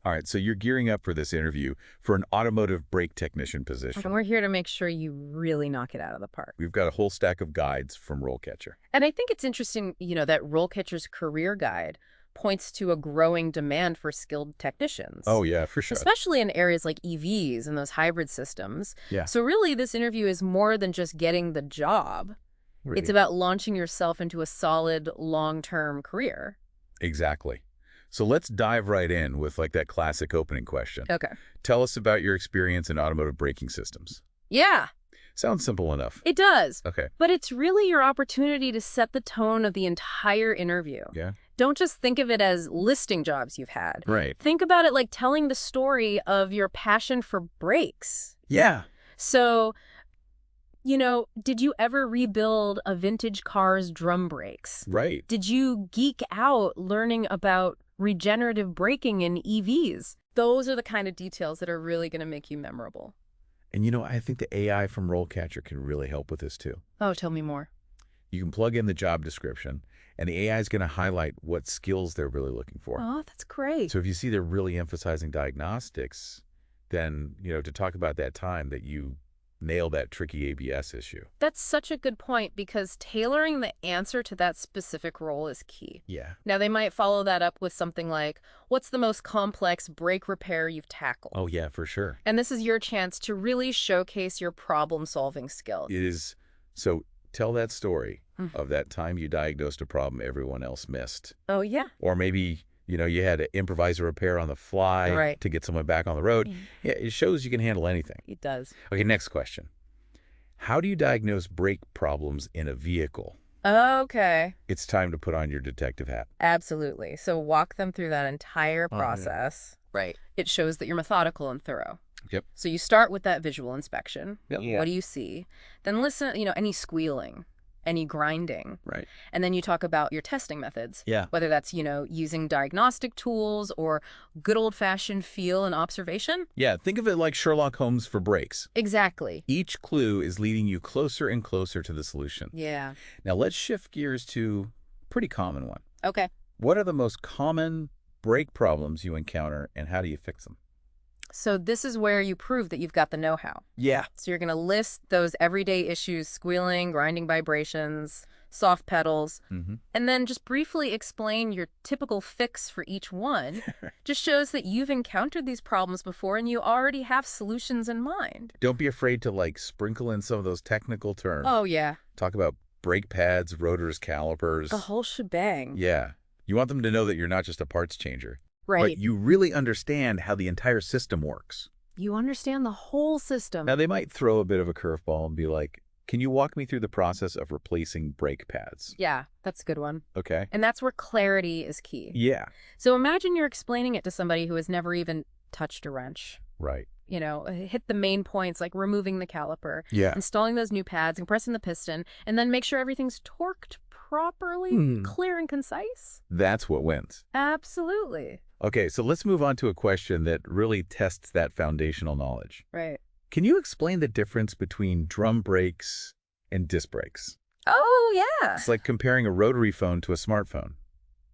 All right, so you're gearing up for this interview for an automotive brake technician position. And we're here to make sure you really knock it out of the park. We've got a whole stack of guides from RoleCatcher. And I think it's interesting, that RoleCatcher's career guide points to a growing demand for skilled technicians. Oh, yeah, for sure. Especially in areas like EVs and those hybrid systems. Yeah. So really, this interview is more than just getting the job. Really. It's about launching yourself into a solid, long-term career. Exactly. So let's dive right in with that classic opening question. Okay. Tell us about your experience in automotive braking systems. Yeah. Sounds simple enough. It does. Okay. But it's really your opportunity to set the tone of the entire interview. Yeah. Don't just think of it as listing jobs you've had. Right. Think about it like telling the story of your passion for brakes. Yeah. So, did you ever rebuild a vintage car's drum brakes? Right. Did you geek out learning about regenerative braking in EVs? Those are the kind of details that are really going to make you memorable. And I think the AI from RoleCatcher can really help with this too. Oh, tell me more. You can plug in the job description, and the AI is going to highlight what skills they're really looking for. Oh, that's great. So if you see they're really emphasizing diagnostics, then, to talk about that time that you nail that tricky ABS issue. That's such a good point because tailoring the answer to that specific role is key. Yeah. Now, they might follow that up with something like, what's the most complex brake repair you've tackled? Oh, yeah, for sure. And this is your chance to really showcase your problem-solving skills. It is. So tell that story of that time you diagnosed a problem everyone else missed. Oh, yeah. Or maybe, you had to improvise a repair on the fly to get someone back on the road. Yeah, it shows you can handle anything. It does. Okay, next question. How do you diagnose brake problems in a vehicle? Okay. It's time to put on your detective hat. Absolutely. So walk them through that entire process. Right. It shows that you're methodical and thorough. Yep. So you start with that visual inspection. Yep. Yeah. What do you see? Then listen, any squealing, any grinding. Right. And then you talk about your testing methods. Yeah. Whether that's, using diagnostic tools or good old-fashioned feel and observation. Yeah, think of it like Sherlock Holmes for brakes. Exactly. Each clue is leading you closer and closer to the solution. Yeah. Now let's shift gears to a pretty common one. Okay. What are the most common brake problems you encounter, and how do you fix them? So this is where you prove that you've got the know-how. Yeah. So you're going to list those everyday issues, squealing, grinding vibrations, soft pedals, and then just briefly explain your typical fix for each one. Just shows that you've encountered these problems before and you already have solutions in mind. Don't be afraid to sprinkle in some of those technical terms. Oh, yeah. Talk about brake pads, rotors, calipers. The whole shebang. Yeah. You want them to know that you're not just a parts changer. Right. But you really understand how the entire system works. You understand the whole system. Now, they might throw a bit of a curveball and be like, can you walk me through the process of replacing brake pads? Yeah, that's a good one. Okay. And that's where clarity is key. Yeah. So imagine you're explaining it to somebody who has never even touched a wrench. Right. Hit the main points like removing the caliper, Yeah. installing those new pads, compressing the piston, and then make sure everything's torqued properly, clear and concise. That's what wins. Absolutely. Okay, so let's move on to a question that really tests that foundational knowledge. Right. Can you explain the difference between drum brakes and disc brakes? Oh, yeah. It's like comparing a rotary phone to a smartphone.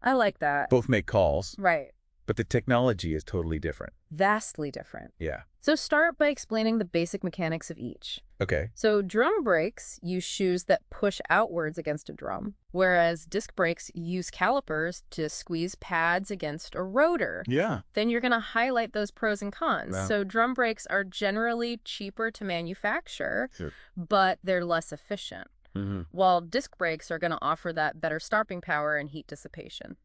I like that. Both make calls, Right. but the technology is totally different. Vastly different. Yeah. So start by explaining the basic mechanics of each. Okay. So drum brakes use shoes that push outwards against a drum, whereas disc brakes use calipers to squeeze pads against a rotor. Yeah. Then you're going to highlight those pros and cons. Wow. So drum brakes are generally cheaper to manufacture, Sure. but they're less efficient, while disc brakes are going to offer that better stopping power and heat dissipation.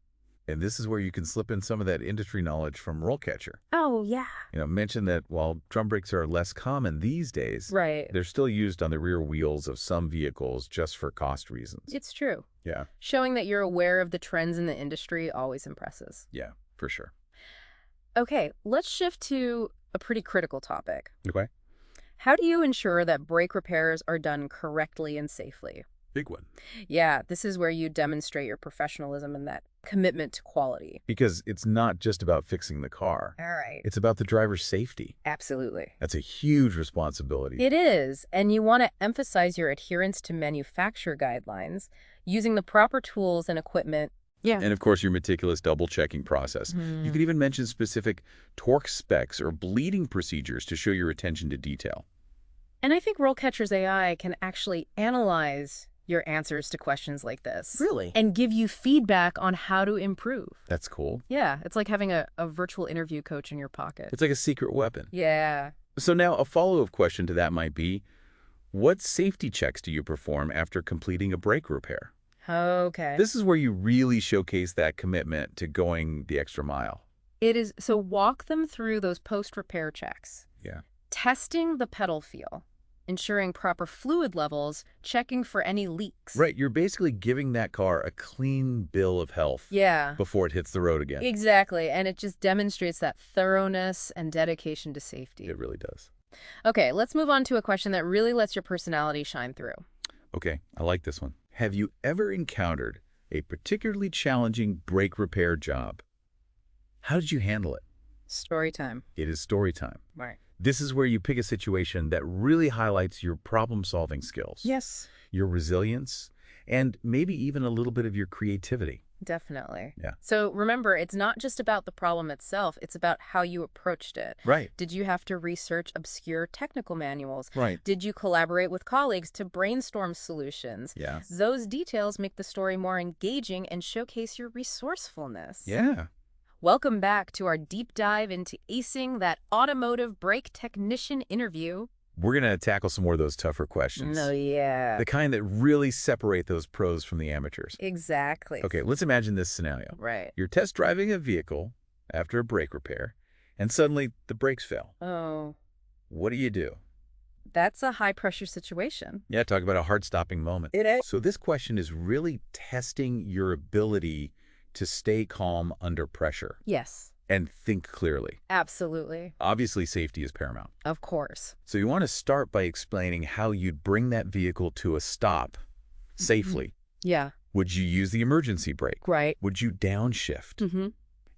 And this is where you can slip in some of that industry knowledge from RoleCatcher. Oh, yeah. Mention that while drum brakes are less common these days, Right. they're still used on the rear wheels of some vehicles just for cost reasons. It's true. Yeah. Showing that you're aware of the trends in the industry always impresses. Yeah, for sure. Okay, let's shift to a pretty critical topic. Okay. How do you ensure that brake repairs are done correctly and safely? Big one. Yeah, this is where you demonstrate your professionalism and that commitment to quality. Because it's not just about fixing the car. All right. It's about the driver's safety. Absolutely. That's a huge responsibility. It is, and you want to emphasize your adherence to manufacturer guidelines, using the proper tools and equipment Yeah. And of course, your meticulous double-checking process. You could even mention specific torque specs or bleeding procedures to show your attention to detail. And I think RoleCatcher's AI can actually analyze your answers to questions like this. Really? And give you feedback on how to improve. That's cool. Yeah, it's like having a virtual interview coach in your pocket. It's like a secret weapon. Yeah. So now a follow-up question to that might be, what safety checks do you perform after completing a brake repair? Okay. This is where you really showcase that commitment to going the extra mile. It is. So walk them through those post-repair checks. Yeah. Testing the pedal feel, ensuring proper fluid levels, checking for any leaks. Right, you're basically giving that car a clean bill of health Yeah. before it hits the road again. Exactly. And it just demonstrates that thoroughness and dedication to safety. It really does. Okay, let's move on to a question that really lets your personality shine through. Okay, I like this one. Have you ever encountered a particularly challenging brake repair job? How did you handle it? Story time. It is story time. Right. This is where you pick a situation that really highlights your problem-solving skills. Yes. Your resilience, and maybe even a little bit of your creativity. Definitely. Yeah. So remember, it's not just about the problem itself, it's about how you approached it. Right. Did you have to research obscure technical manuals? Right. Did you collaborate with colleagues to brainstorm solutions? Yeah. Those details make the story more engaging and showcase your resourcefulness. Yeah. Welcome back to our deep dive into acing that automotive brake technician interview. We're going to tackle some more of those tougher questions. Oh, yeah. The kind that really separate those pros from the amateurs. Exactly. Okay, let's imagine this scenario. Right. You're test driving a vehicle after a brake repair, and suddenly the brakes fail. Oh, What do you do? that's a high-pressure situation. Yeah, talk about a heart-stopping moment. It is. So this question is really testing your ability to stay calm under pressure Yes, and think clearly. absolutely. Obviously, safety is paramount. Of course. So you want to start by explaining how you'd bring that vehicle to a stop safely. Yeah, Would you use the emergency brake? right. Would you downshift? Mm-hmm.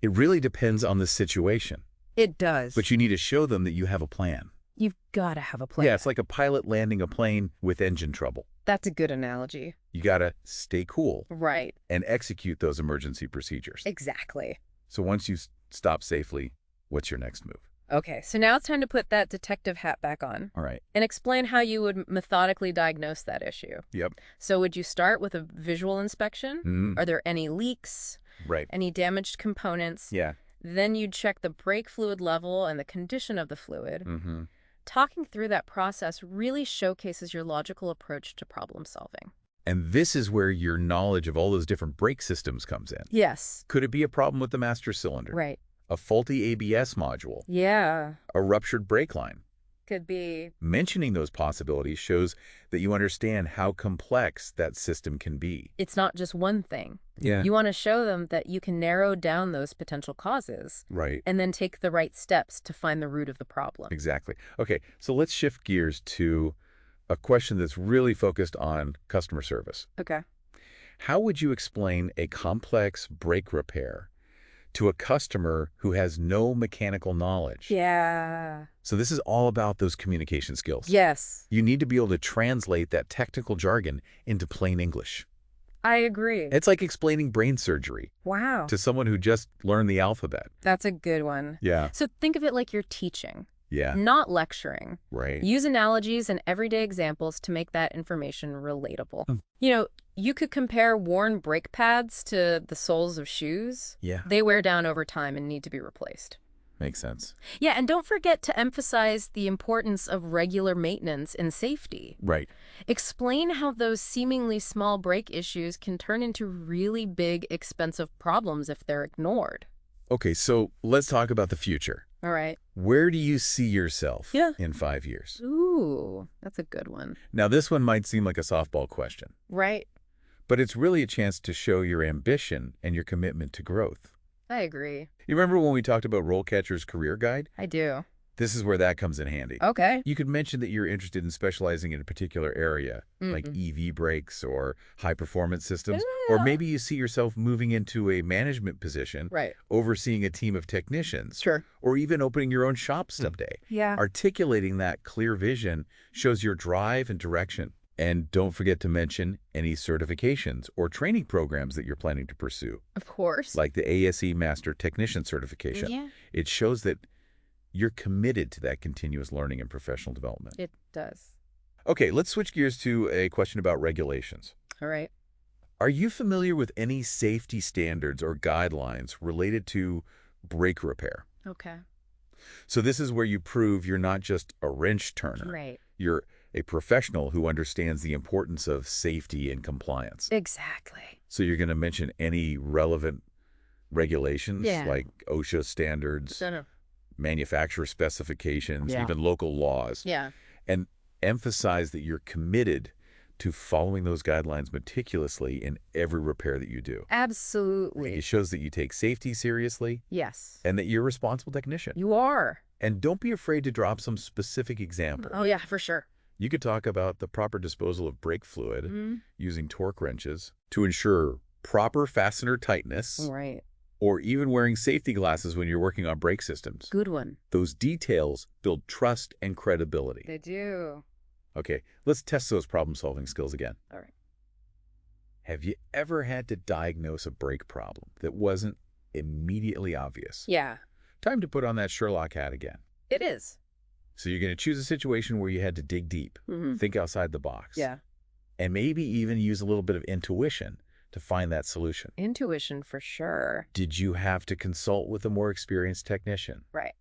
It really depends on the situation, It does. but you need to show them that you have a plan. You've got to have a plan. Yeah, it's like a pilot landing a plane with engine trouble. That's a good analogy. You got to stay cool Right. and execute those emergency procedures. Exactly. So once you stop safely, what's your next move? Okay, so now it's time to put that detective hat back on All right. and explain how you would methodically diagnose that issue. Yep. So would you start with a visual inspection? Mm, Are there any leaks? right. Any damaged components? Yeah. Then you'd check the brake fluid level and the condition of the fluid. Mm-hmm. Talking through that process really showcases your logical approach to problem solving. And this is where your knowledge of all those different brake systems comes in. Yes. Could it be a problem with the master cylinder? Right. A faulty ABS module? Yeah. A ruptured brake line? Could be. Mentioning those possibilities shows that you understand how complex that system can be. It's not just one thing. Yeah. You want to show them that you can narrow down those potential causes Right. and then take the right steps to find the root of the problem. Exactly. Okay, so let's shift gears to a question that's really focused on customer service. Okay. How would you explain a complex brake repair to a customer who has no mechanical knowledge? Yeah. So this is all about those communication skills. Yes. You need to be able to translate that technical jargon into plain English. I agree. It's like explaining brain surgery Wow. to someone who just learned the alphabet. That's a good one. Yeah. So think of it like you're teaching, Yeah. not lecturing. Right. Use analogies and everyday examples to make that information relatable. Mm. You could compare worn brake pads to the soles of shoes. Yeah. They wear down over time and need to be replaced. Makes sense. Yeah, and don't forget to emphasize the importance of regular maintenance and safety. Right. Explain how those seemingly small brake issues can turn into really big, expensive problems if they're ignored. Okay, so let's talk about the future. All right. Where do you see yourself in 5 years? Ooh, that's a good one. Now, this one might seem like a softball question, Right. but it's really a chance to show your ambition and your commitment to growth. I agree. You remember when we talked about RoleCatcher's Career Guide? I do. This is where that comes in handy. Okay. You could mention that you're interested in specializing in a particular area, like EV brakes or high-performance systems, or maybe you see yourself moving into a management position, Right. overseeing a team of technicians, Sure. or even opening your own shop someday. Yeah. Articulating that clear vision shows your drive and direction. And don't forget to mention any certifications or training programs that you're planning to pursue, Of course. like the ASE Master Technician certification. Yeah, It shows that you're committed to that continuous learning and professional development. it does. Okay, let's switch gears to a question about regulations. All right. Are you familiar with any safety standards or guidelines related to brake repair? Okay. So this is where you prove you're not just a wrench turner. Right. You're a professional who understands the importance of safety and compliance. Exactly. So you're going to mention any relevant regulations Yeah. like OSHA standards, No. manufacturer specifications, Yeah. even local laws, Yeah. and emphasize that you're committed to following those guidelines meticulously in every repair that you do. Absolutely. It shows that you take safety seriously Yes. and that you're a responsible technician. You are. And don't be afraid to drop some specific examples. Oh, yeah, for sure. You could talk about the proper disposal of brake fluid Mm. using torque wrenches to ensure proper fastener tightness, Right. or even wearing safety glasses when you're working on brake systems. Good one. Those details build trust and credibility. They do. Okay, let's test those problem-solving skills again. All right. Have you ever had to diagnose a brake problem that wasn't immediately obvious? Yeah, Time to put on that Sherlock hat again. it is. So you're going to choose a situation where you had to dig deep, Mm-hmm. think outside the box, Yeah. and maybe even use a little bit of intuition to find that solution. Intuition for sure. Did you have to consult with a more experienced technician? Right.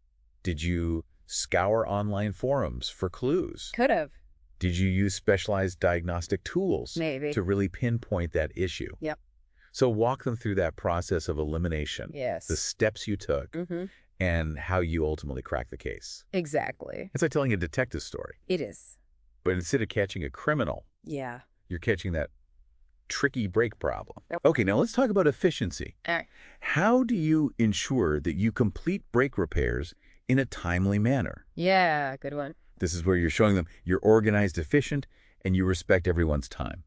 Did you scour online forums for clues? Could have. Did you use specialized diagnostic tools Maybe. to really pinpoint that issue? Yep. So walk them through that process of elimination, Yes. the steps you took, Mm-hmm. and how you ultimately cracked the case. Exactly. It's like telling a detective story, It is. but instead of catching a criminal, Yeah. you're catching that tricky brake problem. Yep. Okay, now let's talk about efficiency. All right. How do you ensure that you complete brake repairs in a timely manner? Yeah, good one. This is where you're showing them you're organized, efficient, and you respect everyone's time.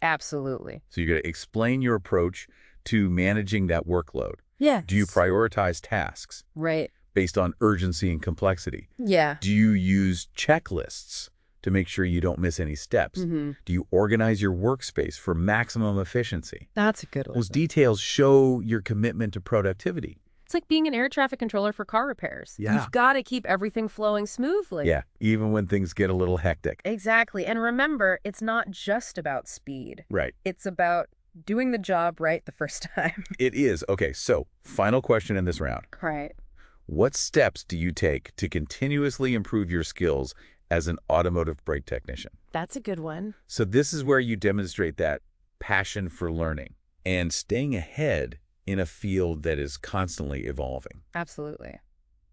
Absolutely. So you're going to explain your approach to managing that workload. Yeah. Do you prioritize tasks Right. based on urgency and complexity? Yeah. Do you use checklists to make sure you don't miss any steps? Mm-hmm. Do you organize your workspace for maximum efficiency? That's a good one. Those details show your commitment to productivity. It's like being an air traffic controller for car repairs. Yeah. You've got to keep everything flowing smoothly. Yeah, even when things get a little hectic. Exactly. And remember, it's not just about speed. Right. It's about doing the job right the first time. It is. Okay, so final question in this round. Right. What steps do you take to continuously improve your skills as an automotive brake technician? That's a good one. So this is where you demonstrate that passion for learning and staying ahead in a field that is constantly evolving. Absolutely.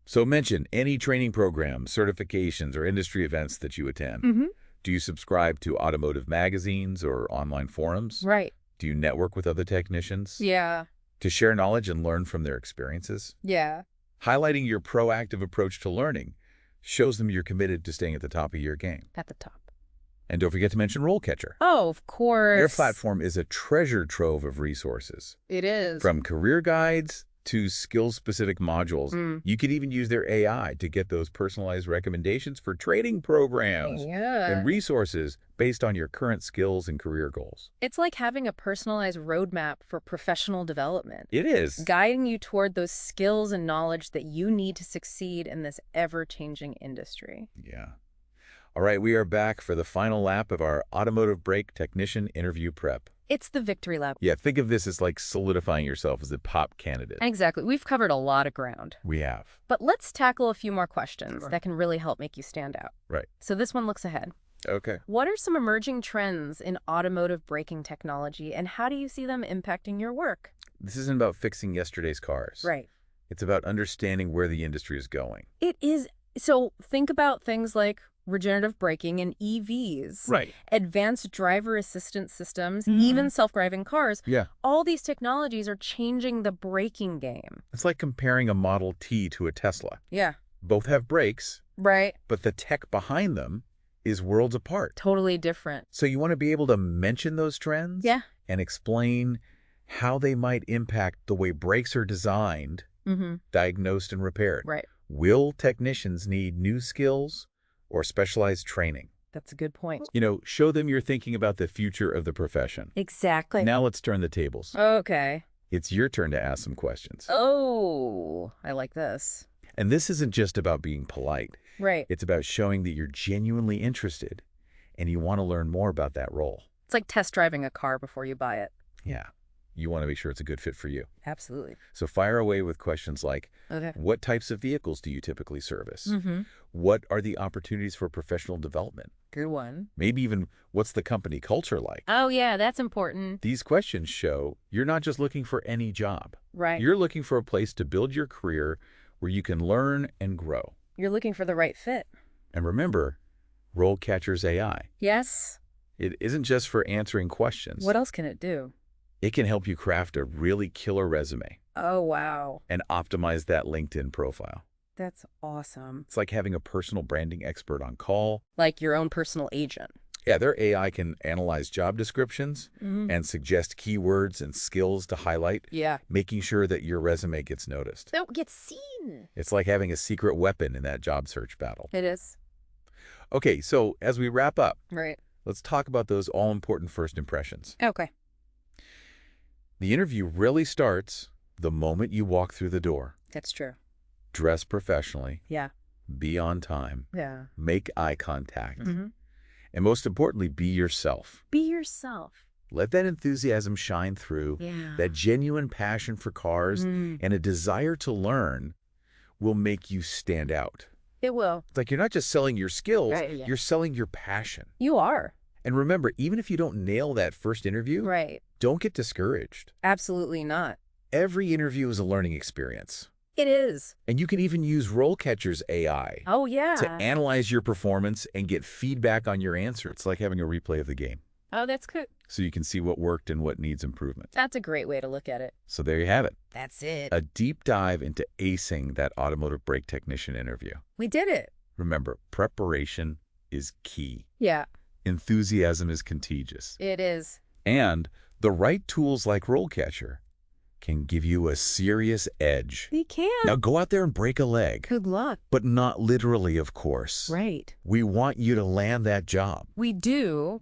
So mention any training programs, certifications, or industry events that you attend. Mm-hmm. Do you subscribe to automotive magazines or online forums? Right. Do you network with other technicians Yeah. to share knowledge and learn from their experiences? Yeah. Highlighting your proactive approach to learning shows them you're committed to staying at the top of your game. At the top. And don't forget to mention RoleCatcher. Oh, of course. Their platform is a treasure trove of resources. It is. From career guides to skill-specific modules. Mm. You could even use their AI to get those personalized recommendations for training programs Yeah. and resources based on your current skills and career goals. It's like having a personalized roadmap for professional development, It is. guiding you toward those skills and knowledge that you need to succeed in this ever-changing industry. Yeah. All right, we are back for the final lap of our Automotive Brake Technician interview prep. It's the victory lap. Yeah, think of this as like solidifying yourself as a top candidate. Exactly. We've covered a lot of ground. We have. But let's tackle a few more questions Sure. that can really help make you stand out. Right. So this one looks ahead. Okay. What are some emerging trends in automotive braking technology, and how do you see them impacting your work? This isn't about fixing yesterday's cars. Right. It's about understanding where the industry is going. It is. So think about things like regenerative braking and EVs, Right. advanced driver assistance systems, even self-driving cars. Yeah. All these technologies are changing the braking game. It's like comparing a Model T to a Tesla. Yeah. Both have brakes, Right. but the tech behind them is worlds apart. Totally different. So you want to be able to mention those trends Yeah. and explain how they might impact the way brakes are designed, Mm-hmm. diagnosed, and repaired. Right. Will technicians need new skills or specialized training? That's a good point. Show them you're thinking about the future of the profession. Exactly. Now let's turn the tables. Okay. It's your turn to ask some questions. Oh, I like this. And this isn't just about being polite. Right. It's about showing that you're genuinely interested and you want to learn more about that role. It's like test driving a car before you buy it. Yeah. You want to make sure it's a good fit for you. Absolutely. So fire away with questions like, Okay. what types of vehicles do you typically service? Mm-hmm. What are the opportunities for professional development? Good one. Maybe even, what's the company culture like? Oh, yeah, that's important. These questions show you're not just looking for any job. Right. You're looking for a place to build your career where you can learn and grow. You're looking for the right fit. And remember, RoleCatcher's AI. Yes. It isn't just for answering questions. What else can it do? It can help you craft a really killer resume Oh, wow. and optimize that LinkedIn profile. That's awesome. It's like having a personal branding expert on call. Like your own personal agent. Yeah, their AI can analyze job descriptions and suggest keywords and skills to highlight, Yeah. making sure that your resume gets noticed. Don't get seen. It's like having a secret weapon in that job search battle. It is. Okay, so as we wrap up, Right. let's talk about those all-important first impressions. Okay. The interview really starts the moment you walk through the door. That's true. Dress professionally, Yeah. be on time, Yeah. make eye contact, Mm-hmm. and most importantly, be yourself. Be yourself. Let that enthusiasm shine through. Yeah. That genuine passion for cars and a desire to learn will make you stand out. It will. It's like you're not just selling your skills, Right, yeah. you're selling your passion. You are. And remember, even if you don't nail that first interview, Right. don't get discouraged. Absolutely not. Every interview is a learning experience. It is. And you can even use RoleCatcher's AI Oh, yeah. to analyze your performance and get feedback on your answer. It's like having a replay of the game. Oh, that's good. So you can see what worked and what needs improvement. That's a great way to look at it. So there you have it. That's it. A deep dive into acing that automotive brake technician interview. We did it. Remember, preparation is key. Yeah, Enthusiasm is contagious. it is. And the right tools like RoleCatcher can give you a serious edge. We can. Now go out there and break a leg. Good luck. But not literally, of course. Right. We want you to land that job. We do.